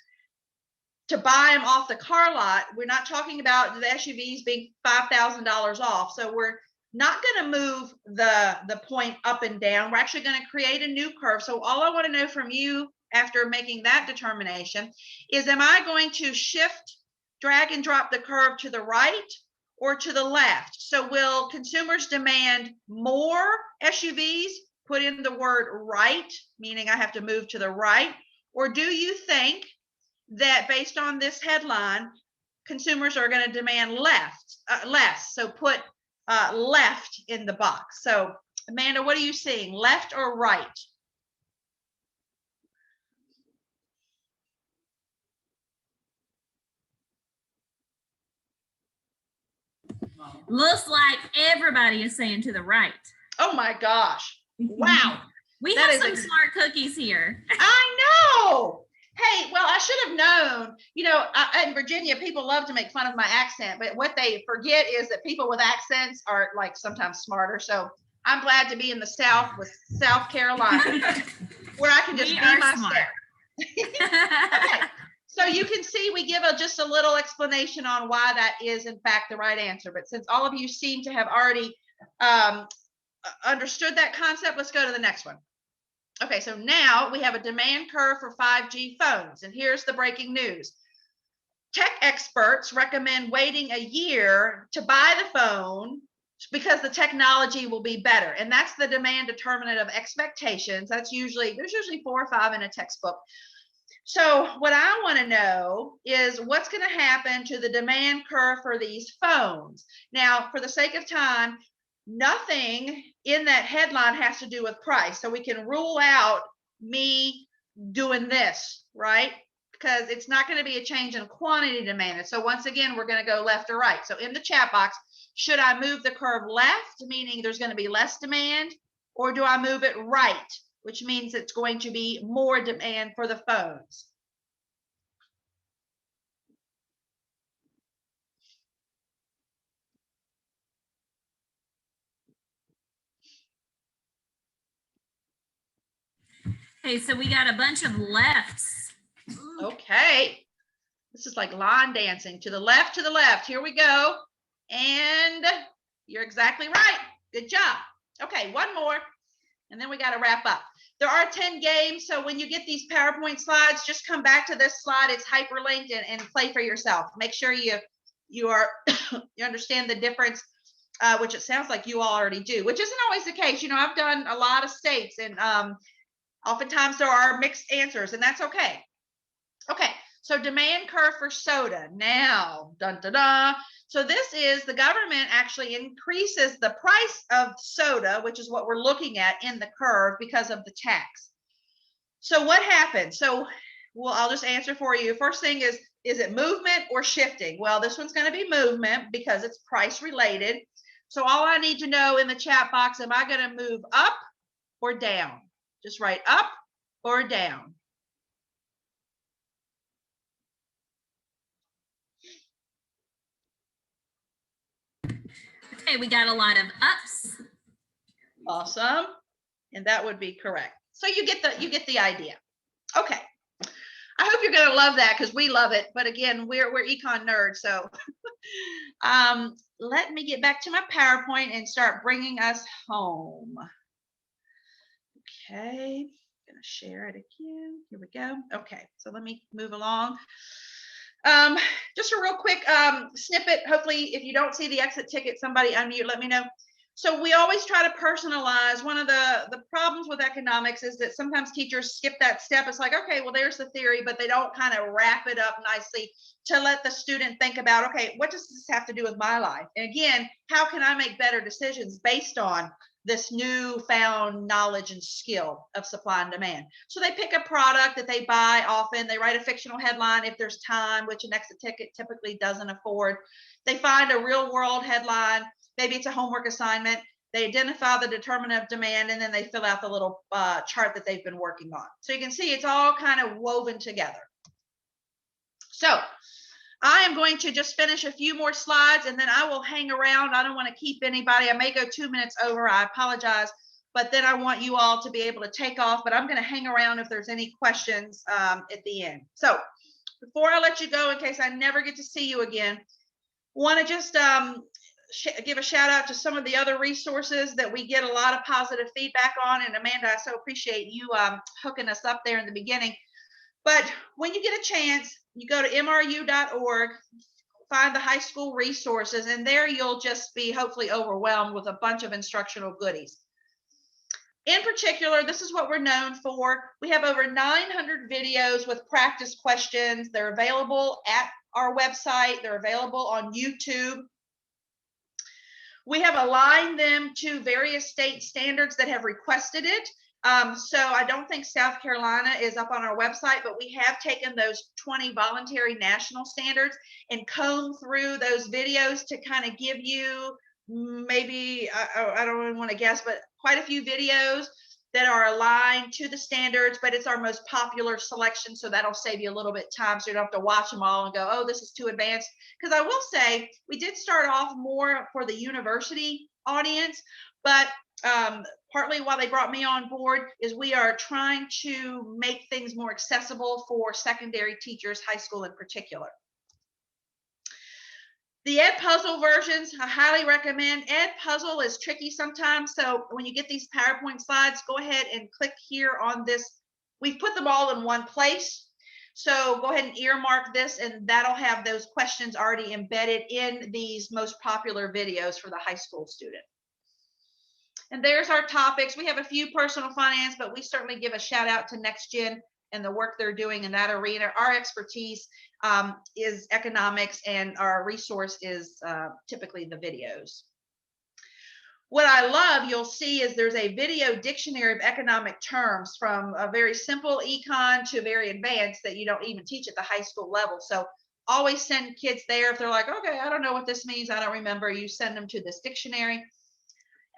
to buy them off the car lot, we're not talking about the SUVs being $5,000 off. So we're not going to move the point up and down. We're actually going to create a new curve. So all I want to know from you after making that determination is, am I going to shift, drag and drop the curve to the right or to the left? So will consumers demand more SUVs? Put in the word right, meaning I have to move to the right. Or do you think that based on this headline, consumers are going to demand less? So put left in the box. So Amanda, what are you seeing, left or right? Looks like everybody is saying to the right. Oh my gosh. Wow. We have some smart cookies here. I know. Hey, well, I should have known, you know, in Virginia, people love to make fun of my accent, but what they forget is that people with accents are like sometimes smarter. So I'm glad to be in the South with South Carolina, where I can just be myself. Okay. So you can see we give just a little explanation on why that is in fact the right answer. But since all of you seem to have already understood that concept, let's go to the next one. Okay, so now we have a demand curve for 5G phones. And here's the breaking news. Tech experts recommend waiting a year to buy the phone because the technology will be better. And that's the demand determinant of expectations. There's usually 4 or 5 in a textbook. So what I want to know is what's going to happen to the demand curve for these phones. Now, for the sake of time, nothing in that headline has to do with price. So we can rule out me doing this, right? Because it's not going to be a change in quantity demanded. So once again, we're going to go left or right. So in the chat box, should I move the curve left, meaning there's going to be less demand, or do I move it right, which means it's going to be more demand for the phones? Okay, so we got a bunch of lefts. Okay. This is like line dancing. To the left, to the left. Here we go. And you're exactly right. Good job. Okay, one more. And then we got to wrap up. There are 10 games. So when you get these PowerPoint slides, just come back to this slide. It's hyperlinked and play for yourself. Make sure you understand the difference, which it sounds like you all already do, which isn't always the case. You know, I've done a lot of states, and oftentimes there are mixed answers, and that's okay. Okay, so demand curve for soda. Now, dun, dun, dun. So this is the government actually increases the price of soda, which is what we're looking at in the curve because of the tax. So what happens? So, well, I'll just answer for you. First thing is it movement or shifting? Well, this one's going to be movement because it's price related. So all I need to know in the chat box, am I going to move up or down? Just write up or down. Okay, we got a lot of ups. Awesome. And that would be correct. So you get the idea. Okay. I hope you're going to love that because we love it. But again, we're econ nerds. So let me get back to my PowerPoint and start bringing us home. Okay. I'm going to share it again. Here we go. Okay. So let me move along. Just a real quick snippet. Hopefully, if you don't see the exit ticket, somebody unmute, let me know. So we always try to personalize. One of the problems with economics is that sometimes teachers skip that step. It's like, okay, well, there's the theory, but they don't kind of wrap it up nicely to let the student think about, okay, what does this have to do with my life? And again, how can I make better decisions based on this newfound knowledge and skill of supply and demand? So they pick a product that they buy often. They write a fictional headline if there's time, which an exit ticket typically doesn't afford. They find a real world headline. Maybe it's a homework assignment. They identify the determinant of demand, and then they fill out the little chart that they've been working on. So you can see it's all kind of woven together. So I am going to just finish a few more slides and then I will hang around. I don't want to keep anybody. I may go 2 minutes over. I apologize. But then I want you all to be able to take off. But I'm going to hang around if there's any questions at the end. So before I let you go, in case I never get to see you again, want to just give a shout out to some of the other resources that we get a lot of positive feedback on. And Amanda, I so appreciate you hooking us up there in the beginning. But when you get a chance, you go to mru.org, find the high school resources, and there you'll just be hopefully overwhelmed with a bunch of instructional goodies. In particular, this is what we're known for. We have over 900 videos with practice questions. They're available at our website. They're available on YouTube. We have aligned them to various state standards that have requested it. So I don't think South Carolina is up on our website, but we have taken those 20 voluntary national standards and combed through those videos to kind of give you maybe, I don't even want to guess, but quite a few videos that are aligned to the standards, but it's our most popular selection. So that'll save you a little bit of time. So you don't have to watch them all and go, oh, this is too advanced. Because I will say we did start off more for the university audience, but partly why they brought me on board is we are trying to make things more accessible for secondary teachers, high school in particular. The Edpuzzle versions, I highly recommend. Edpuzzle is tricky sometimes. So when you get these PowerPoint slides, go ahead and click here on this. We've put them all in one place. So go ahead and earmark this, and that'll have those questions already embedded in these most popular videos for the high school student. And there's our topics. We have a few personal finance, but we certainly give a shout out to NextGen and the work they're doing in that arena. Our expertise is economics, and our resource is typically the videos. What I love, you'll see, is there's a video dictionary of economic terms from a very simple econ to very advanced that you don't even teach at the high school level. So always send kids there if they're like, okay, I don't know what this means, I don't remember. You send them to this dictionary.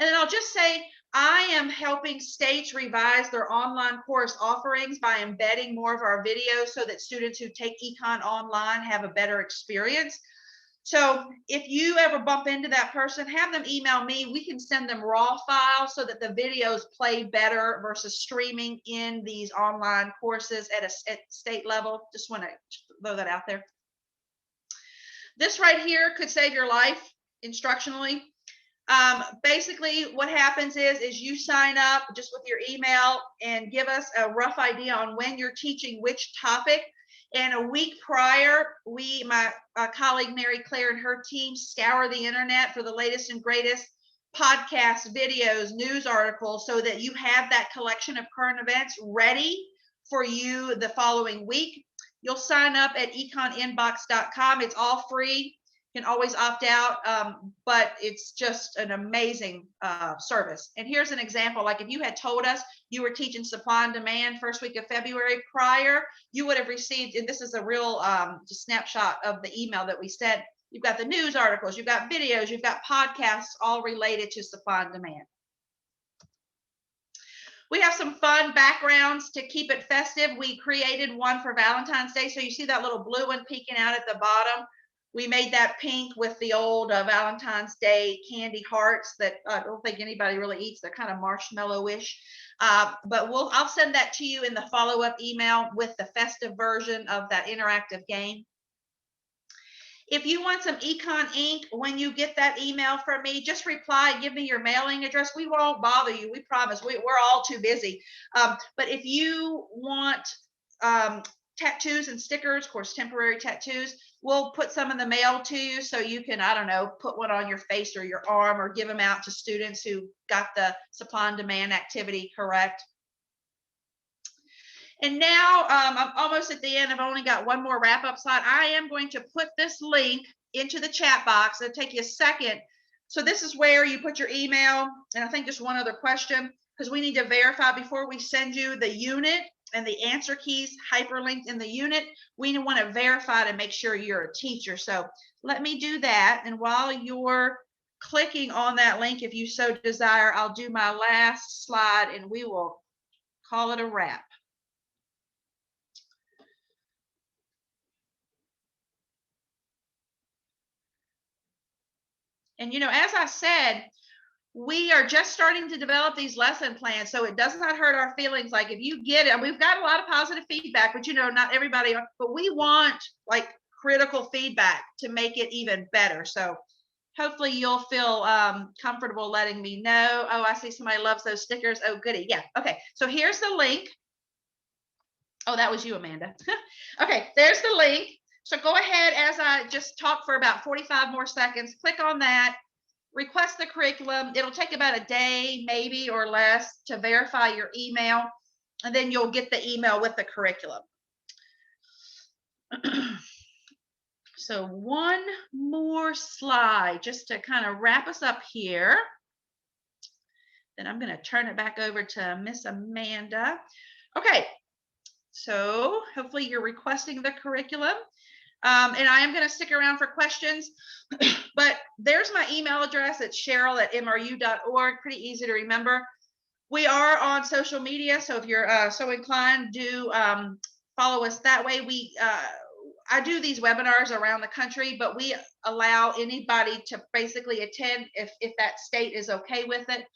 And then I'll just say, I am helping states revise their online course offerings by embedding more of our videos so that students who take econ online have a better experience. So if you ever bump into that person, have them email me. We can send them raw files so that the videos play better versus streaming in these online courses at state level. Just want to throw that out there. This right here could save your life instructionally. Basically what happens is you sign up just with your email and give us a rough idea on when you're teaching which topic. And a week prior, my colleague Mary Claire and her team scour the internet for the latest and greatest podcasts, videos, news articles, so that you have that collection of current events ready for you the following week. You'll sign up at econinbox.com. It's all free. You can always opt out, but it's just an amazing service. And here's an example. Like if you had told us you were teaching supply and demand first week of February prior, you would have received, and this is a real just snapshot of the email that we sent. You've got the news articles, you've got videos, you've got podcasts all related to supply and demand. We have some fun backgrounds to keep it festive. We created one for Valentine's Day. So you see that little blue one peeking out at the bottom. We made that pink with the old Valentine's Day candy hearts that I don't think anybody really eats. They're kind of marshmallow-ish. But I'll send that to you in the follow-up email with the festive version of that interactive game. If you want some econ ink, when you get that email from me, just reply, give me your mailing address. We won't bother you, we promise. We're all too busy. But if you want tattoos and stickers, of course, temporary tattoos, we'll put some in the mail to you so you can, I don't know, put one on your face or your arm or give them out to students who got the supply and demand activity correct. And now I'm almost at the end. I've only got one more wrap-up slide. I am going to put this link into the chat box. It'll take you a second. So this is where you put your email. And I think just one other question, because we need to verify before we send you the unit and the answer keys hyperlinked in the unit. We want to verify to make sure you're a teacher. So let me do that. And while you're clicking on that link, if you so desire, I'll do my last slide and we will call it a wrap. And, as I said, we are just starting to develop these lesson plans, so it does not hurt our feelings. Like if you get it, and we've got a lot of positive feedback, but not everybody, but we want like critical feedback to make it even better. So hopefully you'll feel comfortable letting me know. Oh, I see somebody loves those stickers. Oh, goody. Yeah. Okay. So here's the link. Oh, that was you, Amanda. Okay, there's the link. So go ahead, as I just talk for about 45 more seconds, click on that. Request the curriculum. It'll take about a day, maybe, or less to verify your email, and then you'll get the email with the curriculum. So one more slide just to kind of wrap us up here. Then I'm going to turn it back over to Miss Amanda. Okay, so hopefully you're requesting the curriculum. And I am going to stick around for questions, but there's my email address. It's cheryl@mru.org. Pretty easy to remember. We are on social media, so if you're so inclined, do follow us that way. I do these webinars around the country, but we allow anybody to basically attend if that state is okay with it.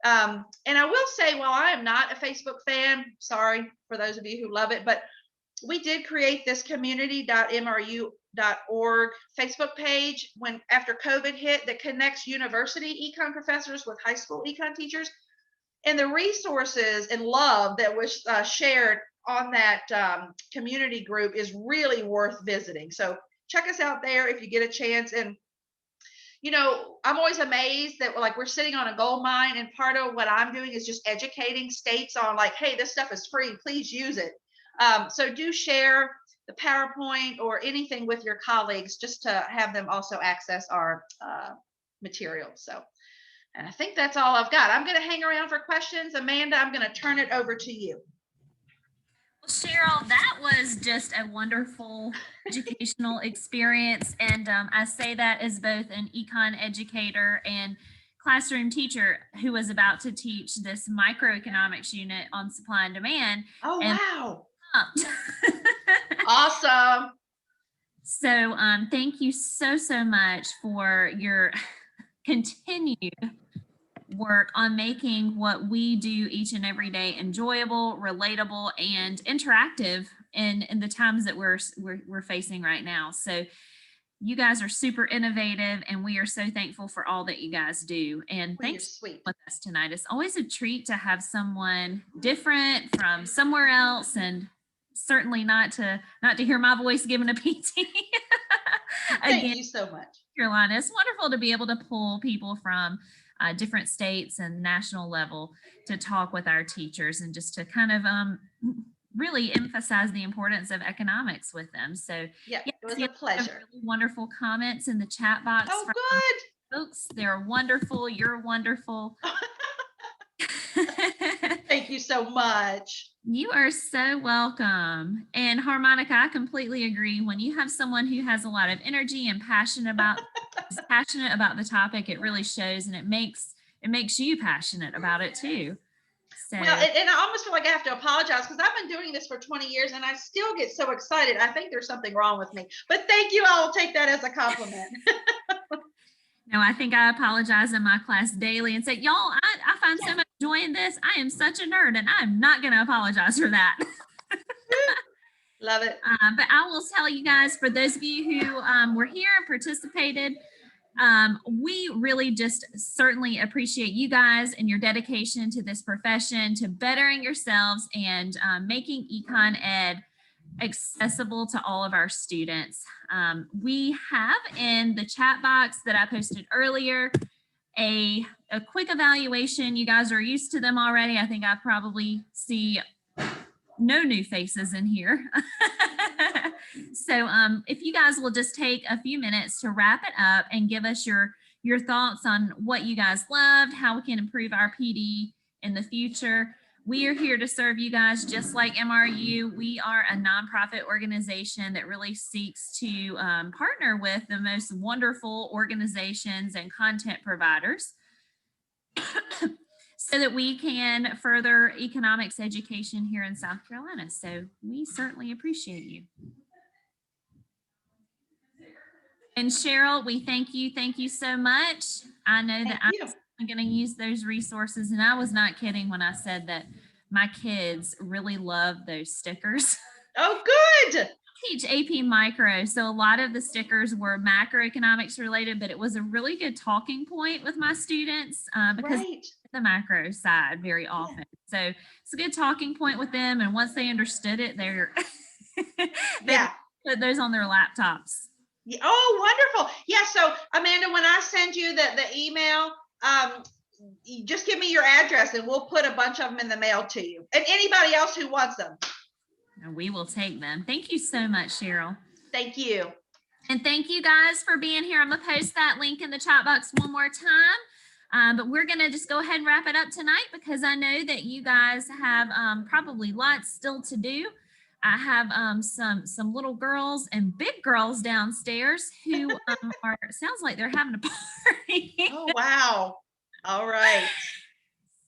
And I will say, while I am not a Facebook fan, sorry for those of you who love it, but we did create this community.mru.org Facebook page after COVID hit that connects university econ professors with high school econ teachers. And the resources and love that was shared on that community group is really worth visiting. So check us out there if you get a chance. And I'm always amazed that we're sitting on a gold mine, and part of what I'm doing is just educating states on hey, this stuff is free, please use it. So do share the PowerPoint or anything with your colleagues just to have them also access our materials. So, and I think that's all I've got. I'm going to hang around for questions. Amanda, I'm going to turn it over to you. Well, Cheryl, that was just a wonderful educational experience. And I say that as both an econ educator and classroom teacher who was about to teach this microeconomics unit on supply and demand. Oh, and wow. Awesome. So thank you so much for your continued work on making what we do each and every day enjoyable, relatable, and interactive in the times that we're facing right now. So you guys are super innovative, and we are so thankful for all that you guys do. And thanks for being with us tonight. It's always a treat to have someone different from somewhere else, and certainly not to hear my voice giving a PT. Thank you so much, Carolina. It's wonderful to be able to pull people from different states and national level to talk with our teachers and just to kind of really emphasize the importance of economics with them. So yeah, it was a pleasure. Really wonderful comments in the chat box. Oh, good. Folks, they're wonderful. You're wonderful. Thank you so much. You are so welcome. And Harmonica, I completely agree. When you have someone who has a lot of energy and passionate about the topic, it really shows, and it makes you passionate about it too. So, well, and I almost feel like I have to apologize because I've been doing this for 20 years and I still get so excited. I think there's something wrong with me, but thank you. I will take that as a compliment. No, I think I apologize in my class daily and say, y'all, I find so much joy in this. I am such a nerd, and I'm not going to apologize for that. Love it. But I will tell you guys, for those of you who were here and participated, we really just certainly appreciate you guys and your dedication to this profession, to bettering yourselves and making econ ed accessible to all of our students. We have in the chat box that I posted earlier a quick evaluation. You guys are used to them already. I think I probably see no new faces in here. So if you guys will just take a few minutes to wrap it up and give us your thoughts on what you guys loved, how we can improve our PD in the future. We are here to serve you guys just like MRU. We are a nonprofit organization that really seeks to partner with the most wonderful organizations and content providers so that we can further economics education here in South Carolina. So we certainly appreciate you. And Cheryl, we thank you. Thank you so much. I know that Thank you. I'm going to use those resources. And I was not kidding when I said that my kids really love those stickers. Oh, good. Teach AP Micro, so a lot of the stickers were macroeconomics related, but it was a really good talking point with my students because Right. the macro side very often. So it's a good talking point with them, and once they understood it, they Yeah. put those on their laptops. Yeah. Oh, wonderful. Yeah. So Amanda, when I send you the email, you just give me your address and we'll put a bunch of them in the mail to you and anybody else who wants them. And we will take them. Thank you so much, Cheryl. Thank you. And thank you guys for being here. I'm going to post that link in the chat box one more time. But we're going to just go ahead and wrap it up tonight because I know that you guys have probably lots still to do. I have some little girls and big girls downstairs who sounds like they're having a party. Oh, wow. All right.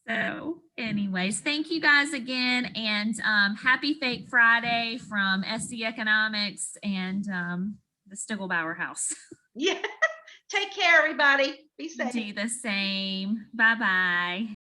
So anyways, thank you guys again, and happy Fake Friday from SC Economics and the Stiegelbauer House. Yeah. Take care, everybody. Be safe. Do the same. Bye-bye.